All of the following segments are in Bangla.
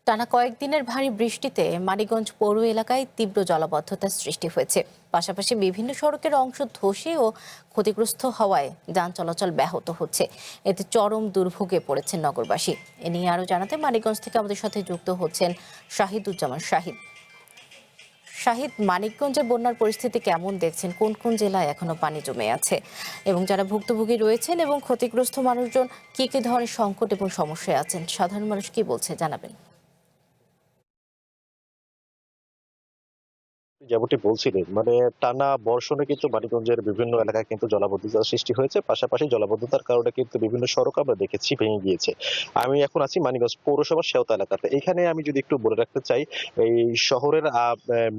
টানা কয়েকদিনের ভারী বৃষ্টিতে মানিকগঞ্জ পৌর এলাকায় তীব্র জলাবদ্ধতার সৃষ্টি হয়েছে। পাশাপাশি বিভিন্ন সড়কের অংশ ধসে ও ক্ষতিগ্রস্ত হওয়ায় যান চলাচল ব্যাহত হচ্ছে। এতে চরম দুর্ভোগে পড়েছেন নগরবাসী। এ নিয়ে আরো জানাতে মানিকগঞ্জ থেকে আমাদের সাথে যুক্ত হচ্ছেন শাহিদুজ্জামান শাহিদ। শাহিদ, মানিকগঞ্জে বন্যার পরিস্থিতি কেমন দেখছেন? কোন কোন জেলায় এখনো পানি জমে আছে এবং যারা ভুক্তভোগী রয়েছেন এবং ক্ষতিগ্রস্ত মানুষজন কি কি ধরনের সংকট এবং সমস্যায় আছেন, সাধারণ মানুষ কি বলছে জানাবেন। যেমনটি বলছিলেন টানা বর্ষণে কিন্তু মানিকগঞ্জের বিভিন্ন এলাকায় কিন্তু জলাবদ্ধতার সৃষ্টি হয়েছে। পাশাপাশি জলাবদ্ধতার কারণে কিন্তু বিভিন্ন সড়ক আমরা দেখেছি ভেঙে গিয়েছে। আমি এখন আছি মানিকগঞ্জ পৌরসভার সেওতা এলাকাতে। এখানে আমি যদি একটু বলে রাখতে চাই, এই শহরের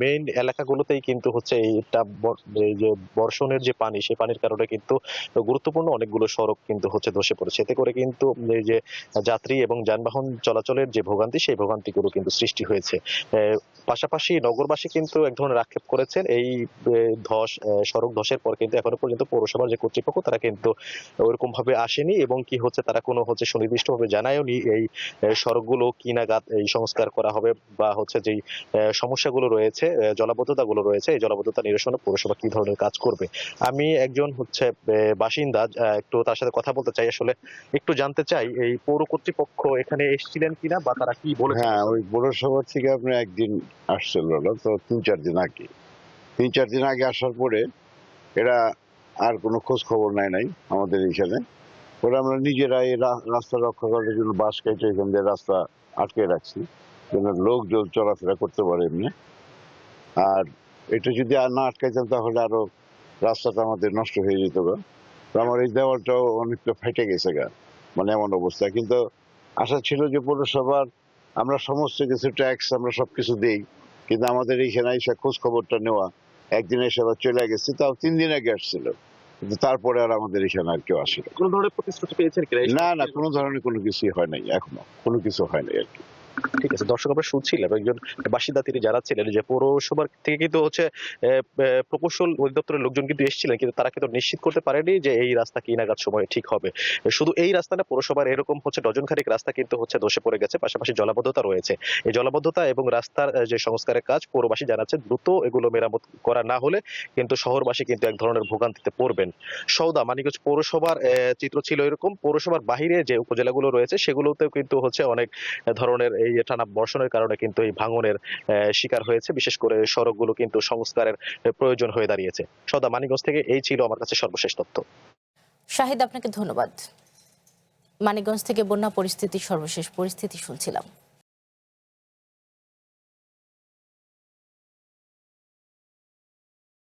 মেইন এলাকাগুলোতেই কিন্তু হচ্ছে এই যে বর্ষণের যে পানি, সেই পানির কারণে কিন্তু গুরুত্বপূর্ণ অনেকগুলো সড়ক কিন্তু হচ্ছে ধসে পড়েছে। এতে করে কিন্তু এই যে যাত্রী এবং যানবাহন চলাচলের যে ভোগান্তি, সেই ভোগান্তিগুলো কিন্তু সৃষ্টি হয়েছে। পাশাপাশি নগরবাসী কিন্তু এক ধরনের আক্ষেপ করেছেন এই সড়ক ধসের পর কিন্তু এখনো পর্যন্ত পৌরসভার যে কর্তৃপক্ষ তারা কিন্তু ওইরকম ভাবে আসেনি এবং কি হচ্ছে তারা কোনো হচ্ছে সুনির্দিষ্টভাবে জানায়ওনি এই সড়কগুলো কি নাগাদ এই সংস্কার করা হবে বা হচ্ছে যেই সমস্যাগুলো রয়েছে, জলাবদ্ধতাগুলো রয়েছে, এই জলাবদ্ধতা নিরসনে পৌরসভা কি ধরনের কাজ করবে। আমি একজন হচ্ছে বাসিন্দা, একটু তার সাথে কথা বলতে চাই। আসলে একটু জানতে চাই এই পৌর কর্তৃপক্ষ এখানে এসেছিলেন কিনা বা তারা কি বলেছেন। হ্যাঁ, ওই পৌরসভা থেকে আপনি একদিন আসছিল না তো, ৩-৪ দিন আগে। ৩-৪ দিন আগে আসার পরে এরা আর কোনো খোঁজ খবর নাই আমাদের এইখানে। পরে আমরা নিজেরাই রাস্তা রক্ষা করার জন্য বাঁশ কেটে এখান দিয়ে রাস্তা আটকে রাখছি, যেন লোকজন চলাফেরা করতে পারে এমনি। আর এটা যদি আর না আটকাইতাম তাহলে আরো রাস্তাটা আমাদের নষ্ট হয়ে যেত গা। তো আমার এই দেওয়ালটাও অনেকটা ফেটে গেছে গা, এমন অবস্থা। কিন্তু আশা ছিল যে পৌরসভার আমরা সমস্ত কিছু ট্যাক্স আমরা সবকিছু দেই, কিন্তু আমাদের এইখানে এসে খোঁজ খবরটা নেওয়া, একদিন এসে আবার চলে গেছে, তাও 3 দিন আগে আসছিল, কিন্তু তারপরে আর আমাদের এখানে আর কেউ আসে কোন ধরনের প্রতিশ্রুতি পেয়েছেন কিনা? না, কোনো ধরনের কোনো কিছুই হয় নাই, এখনো কোনো কিছু হয় নাই আর কি। ঠিক আছে, দর্শক আমরা শুনছিলাম একজন বাসিন্দা তিনি জানাচ্ছিলেন যে পৌরসভার থেকে কিন্তু হচ্ছে প্রকৌশল অধিদপ্তরের লোকজন কিন্তু এসেছিলেন, কিন্তু তারা কিন্তু নিশ্চিত করতে পারেনি যে এই রাস্তা কি নাগাদ সময়ে ঠিক হবে। শুধু এই রাস্তা না, পৌরসভার এরকম হচ্ছে ডজনখানেক রাস্তা কিন্তু হচ্ছে ধসে পড়ে গেছে। পাশাপাশি জলাবদ্ধতা রয়েছে। এই জলাবদ্ধতা এবং রাস্তার যে সংস্কারের কাজ পৌরবাসী জানাচ্ছে দ্রুত এগুলো মেরামত করা না হলে কিন্তু শহরবাসী কিন্তু এক ধরনের ভোগান্তিতে পড়বেন। সওদা মানিকগঞ্জ পৌরসভার চিত্র ছিল এরকম। পৌরসভার বাহিরে যে উপজেলাগুলো রয়েছে সেগুলোতেও কিন্তু হচ্ছে অনেক ধরনের এই টানা বর্ষণের কারণে কিন্তু এই ভাঙনের শিকার হয়েছে। বিশেষ করে সড়কগুলো কিন্তু সংস্কারের প্রয়োজন হয়ে দাঁড়িয়েছে। সওদা, মানিকগঞ্জ থেকে এই ছিল আমার কাছে সর্বশেষ তথ্য। শাহিদ, আপনাকে ধন্যবাদ। মানিকগঞ্জ থেকে বন্যা পরিস্থিতির সর্বশেষ পরিস্থিতি শুনছিলাম।